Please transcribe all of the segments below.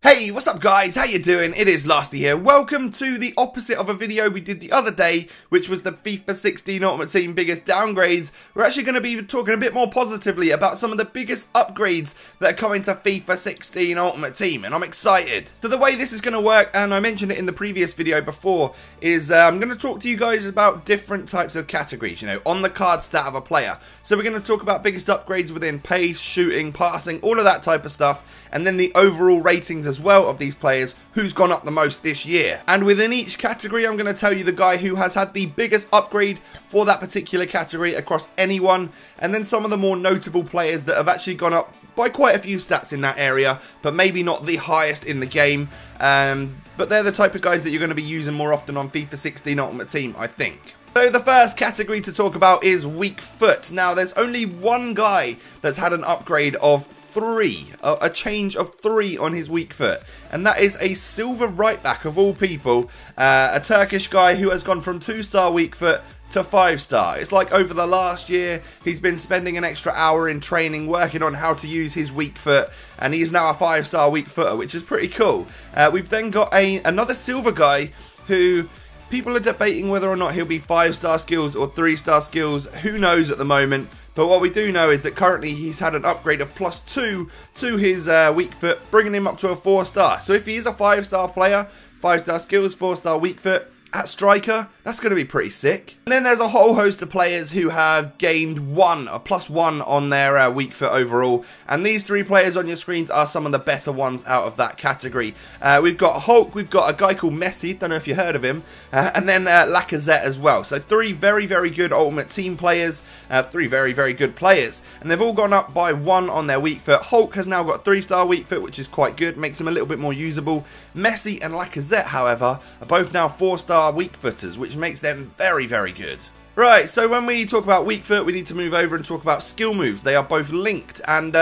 Hey, what's up guys? How you doing? It is Lasty here. Welcome to the opposite of a video we did the other day, which was the FIFA 16 Ultimate Team biggest downgrades. We're actually going to be talking a bit more positively about some of the biggest upgrades that are coming to FIFA 16 Ultimate Team, and I'm excited. So the way this is going to work, and I mentioned it in the previous video before, is I'm going to talk to you guys about different types of categories, you know, on the card stat of a player. So we're going to talk about biggest upgrades within pace, shooting, passing, all of that type of stuff, and then the overall ratings as well of these players, who's gone up the most this year. And within each category, I'm going to tell you the guy who has had the biggest upgrade for that particular category across anyone, and then some of the more notable players that have actually gone up by quite a few stats in that area, but maybe not the highest in the game. But they're the type of guys that you're going to be using more often on FIFA 16 Ultimate Team, I think. So the first category to talk about is weak foot. Now there's only one guy that's had an upgrade of 3, a change of 3 on his weak foot, and that is a silver right back of all people, a Turkish guy who has gone from 2-star weak foot to 5-star. It's like over the last year he's been spending an extra hour in training working on how to use his weak foot, and he's now a 5-star weak footer, which is pretty cool. We've then got another silver guy who people are debating whether or not he'll be 5-star skills or 3-star skills. Who knows at the moment? But what we do know is that currently he's had an upgrade of +2 to his weak foot, bringing him up to a 4-star. So if he is a 5-star player, 5-star skills, 4-star weak foot, at striker, that's going to be pretty sick. And then there's a whole host of players who have gained a +1 on their weak foot overall, and these 3 players on your screens are some of the better ones out of that category. We've got Hulk, we've got a guy called Messi, don't know if you heard of him, and then Lacazette as well. So 3 very, very good Ultimate Team players, 3 very, very good players, and they've all gone up by 1 on their weak foot. Hulk has now got 3-star weak foot, which is quite good, makes him a little bit more usable. Messi and Lacazette, however, are both now 4-star weak footers, which makes them very, very good. Right, so when we talk about weak foot, we need to move over and talk about skill moves. They are both linked, and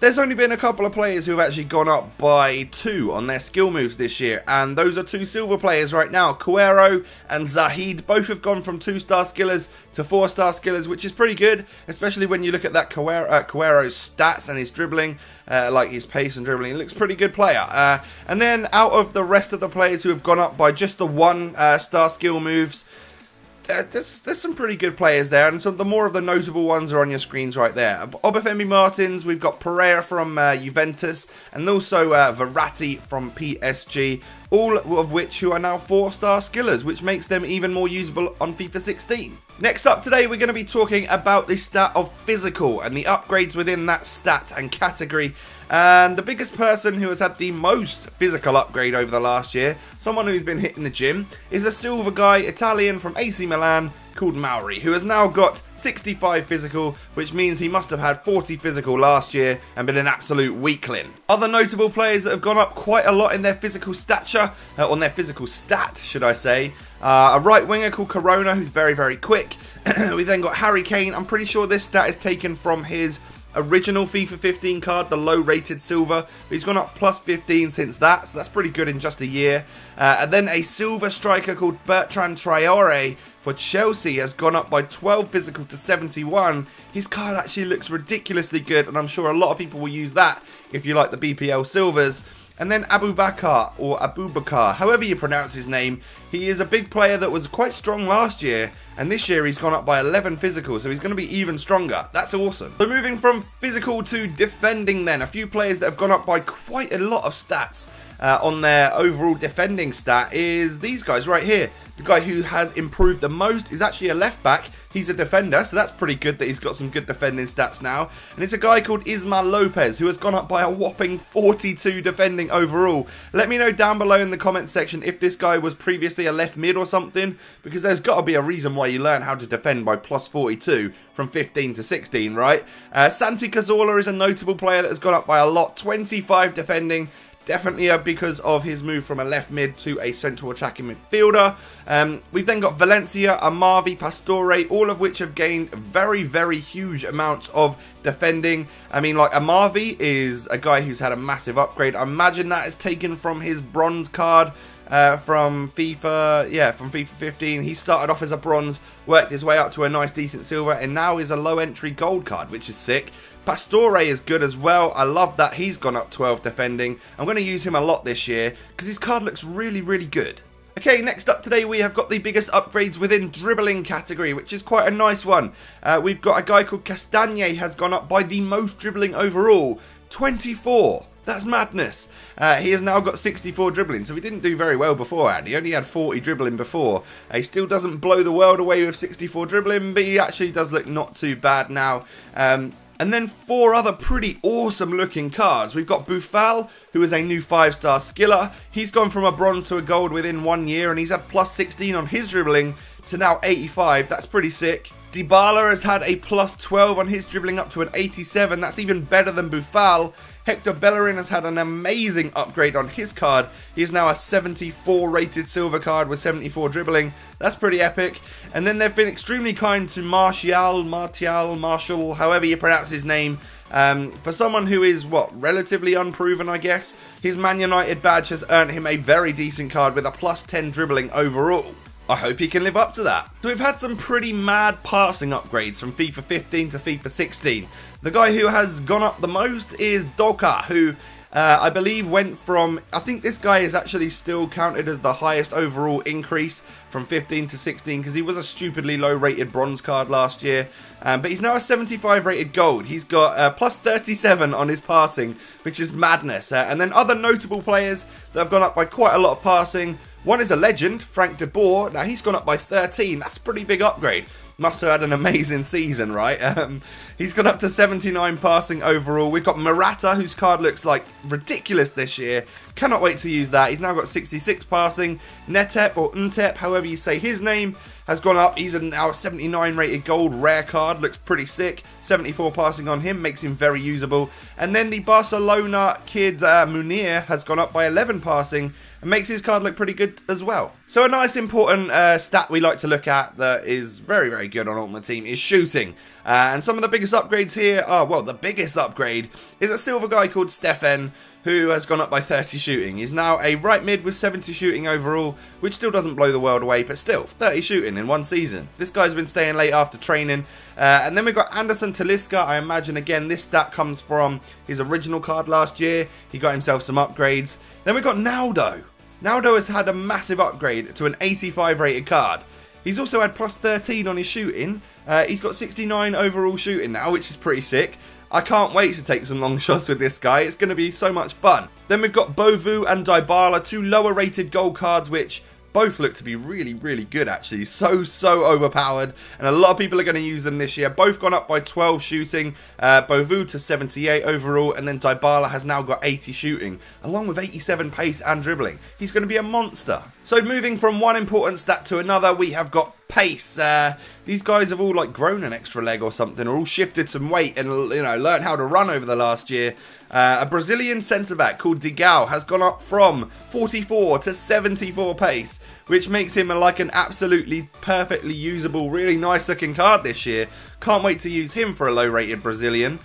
there's only been a couple of players who have actually gone up by 2 on their skill moves this year, and those are 2 silver players right now. Quero and Zahid both have gone from 2-star skillers to 4-star skillers, which is pretty good, especially when you look at that Quero's stats and his dribbling, like his pace and dribbling. It looks pretty good player. And then out of the rest of the players who have gone up by just the 1-star skill moves, there's some pretty good players there, and the more of the notable ones are on your screens right there. Obafemi Martins, we've got Pereira from Juventus, and also Verratti from PSG, all of which who are now 4-star skillers, which makes them even more usable on FIFA 16. Next up today, we're going to be talking about the stat of physical and the upgrades within that stat and category. And the biggest person who has had the most physical upgrade over the last year, someone who's been hitting the gym, is a silver guy, Italian from AC Milan, called Mauri, who has now got 65 physical, which means he must have had 40 physical last year and been an absolute weakling. Other notable players that have gone up quite a lot in their physical stature, on their physical stat, should I say, a right winger called Corona, who's very, very quick. We then got Harry Kane. I'm pretty sure this stat is taken from his original FIFA 15 card, the low rated silver. He's gone up +15 since that, so that's pretty good in just a year. And then a silver striker called Bertrand Traore for Chelsea has gone up by 12 physical to 71. His card actually looks ridiculously good, and I'm sure a lot of people will use that if you like the BPL silvers. And then Abubakar, or Abubakar, however you pronounce his name, he is a big player that was quite strong last year, and this year he's gone up by 11 physical, so he's going to be even stronger. That's awesome. So moving from physical to defending then, a few players that have gone up by quite a lot of stats on their overall defending stat is these guys right here. The guy who has improved the most is actually a left back. He's a defender, so that's pretty good that he's got some good defending stats now. And it's a guy called Ismail Lopez, who has gone up by a whopping 42 defending overall. Let me know down below in the comment section if this guy was previously a left mid or something, because there's got to be a reason why you learn how to defend by +42 from 15 to 16, right? Santi Cazorla is a notable player that has gone up by a lot, 25 defending. Definitely because of his move from a left mid to a central attacking midfielder. We've then got Valencia, Amavi, Pastore, all of which have gained very, very huge amounts of defending. I mean, like, Amavi is a guy who's had a massive upgrade. I imagine that is taken from his bronze card from FIFA, from FIFA 15. He started off as a bronze, worked his way up to a nice decent silver, and now is a low entry gold card, which is sick. Pastore is good as well. I love that. He's gone up 12 defending. I'm going to use him a lot this year because his card looks really, really good. Okay, next up today we have got the biggest upgrades within dribbling category, which is quite a nice one. We've got a guy called Castagne has gone up by the most dribbling overall, 24. That's madness. He has now got 64 dribbling, so he didn't do very well beforehand. He only had 40 dribbling before. He still doesn't blow the world away with 64 dribbling, but he actually does look not too bad now. And then 4 other pretty awesome looking cards. We've got Boufal, who is a new 5-star skiller. He's gone from a bronze to a gold within 1 year, and he's had plus 16 on his dribbling to now 85. That's pretty sick. Dybala has had a plus 12 on his dribbling up to an 87. That's even better than Boufal. Hector Bellerin has had an amazing upgrade on his card. He is now a 74 rated silver card with 74 dribbling. That's pretty epic. And then they've been extremely kind to Martial, however you pronounce his name. For someone who is, relatively unproven, I guess. His Man United badge has earned him a very decent card with a plus 10 dribbling overall. I hope he can live up to that. So we've had some pretty mad passing upgrades from FIFA 15 to FIFA 16. The guy who has gone up the most is Doka, who I believe went from, I think this guy is actually still counted as the highest overall increase from 15 to 16 because he was a stupidly low rated bronze card last year. But he's now a 75 rated gold. He's got plus 37 on his passing, which is madness. And then other notable players that have gone up by quite a lot of passing. One is a legend, Frank de Boer. Now he's gone up by 13. That's a pretty big upgrade. Must have had an amazing season, right? He's gone up to 79 passing overall. We've got Morata, whose card looks like ridiculous this year. Cannot wait to use that. He's now got 66 passing. Netep, or Ntep, however you say his name, has gone up. He's now a 79 rated gold rare card. Looks pretty sick. 74 passing on him. Makes him very usable. And then the Barcelona kid Munir has gone up by 11 passing. And makes his card look pretty good as well. So a nice important stat we like to look at that is very, very good on Ultimate Team is shooting. And some of the biggest upgrades here are, the biggest upgrade is a silver guy called Stefan, who has gone up by 30 shooting. He's now a right mid with 70 shooting overall, which still doesn't blow the world away, but still, 30 shooting in one season. This guy's been staying late after training. And then we've got Anderson Tolisso. I imagine, again, this stat comes from his original card last year. He got himself some upgrades. Then we've got Naldo. Naldo has had a massive upgrade to an 85 rated card. He's also had plus 13 on his shooting. He's got 69 overall shooting now, which is pretty sick. I can't wait to take some long shots with this guy. It's going to be so much fun. Then we've got Boer and Dybala, 2 lower rated gold cards, which both look to be really, really good actually. So overpowered. And a lot of people are going to use them this year. Both gone up by 12 shooting. Boer to 78 overall. And then Dybala has now got 80 shooting. Along with 87 pace and dribbling. He's going to be a monster. So moving from one important stat to another, we have got pace. These guys have all grown an extra leg or something. Or all shifted some weight and learned how to run over the last year. A Brazilian centre-back called Digao has gone up from 44 to 74 pace, which makes him an absolutely perfectly usable, really nice looking card this year. Can't wait to use him for a low-rated Brazilian.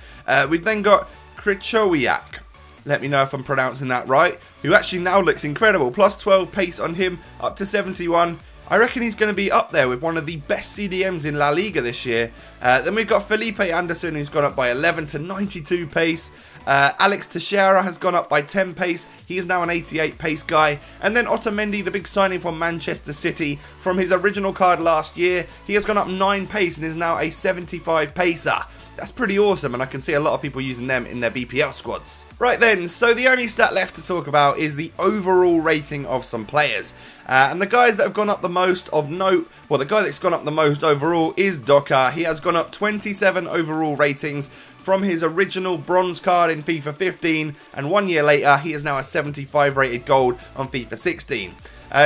We've then got Krychowiak. Let me know if I'm pronouncing that right. Who actually now looks incredible. Plus 12 pace on him, up to 71. I reckon he's going to be up there with one of the best CDMs in La Liga this year. Then we've got Felipe Anderson, who's gone up by 11 to 92 pace. Alex Teixeira has gone up by 10 pace. He is now an 88 pace guy. And then Otamendi, the big signing from Manchester City, from his original card last year, he has gone up 9 pace and is now a 75 pacer. That's pretty awesome, and I can see a lot of people using them in their BPL squads. Right then, so the only stat left to talk about is the overall rating of some players. And the guys that have gone up the most of note, the guy that's gone up the most overall is Doka. He has gone up 27 overall ratings from his original bronze card in FIFA 15, and 1 year later, he is now a 75 rated gold on FIFA 16.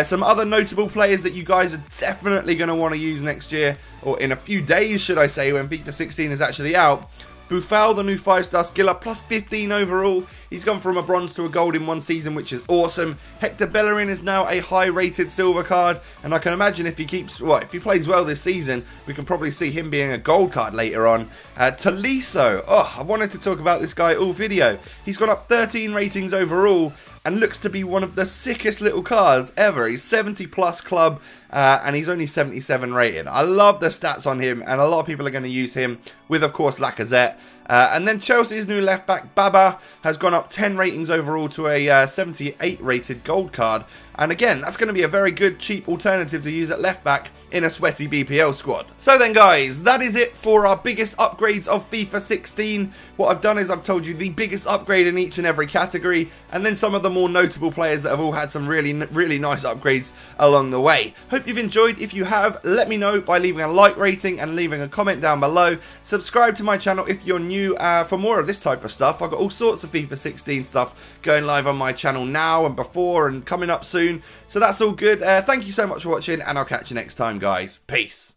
Some other notable players that you guys are definitely going to want to use next year, or in a few days, should I say, when FIFA 16 is actually out. Boufal, the new 5-star skiller, plus 15 overall. He's gone from a bronze to a gold in one season, which is awesome. Hector Bellerin is now a high-rated silver card, and I can imagine if he if he plays well this season, we can probably see him being a gold card later on. Tolisso, I wanted to talk about this guy all video. He's gone up 13 ratings overall, and looks to be one of the sickest little cards ever. He's 70 plus club, and he's only 77 rated. I love the stats on him, and a lot of people are going to use him with, of course, Lacazette. And then Chelsea's new left back, Baba, has gone up 10 ratings overall to a 78 rated gold card. And again, that's going to be a very good, cheap alternative to use at left back in a sweaty BPL squad. So then guys, that is it for our biggest upgrades of FIFA 16. What I've done is I've told you the biggest upgrade in each and every category, and then some of the more notable players that have all had some really nice upgrades along the way. Hope you've enjoyed. If you have, let me know by leaving a like rating and leaving a comment down below. Subscribe to my channel if you're new for more of this type of stuff. I've got all sorts of FIFA 16 stuff going live on my channel now and before and coming up soon. So that's all good. Thank you so much for watching, and I'll catch you next time, guys. Peace.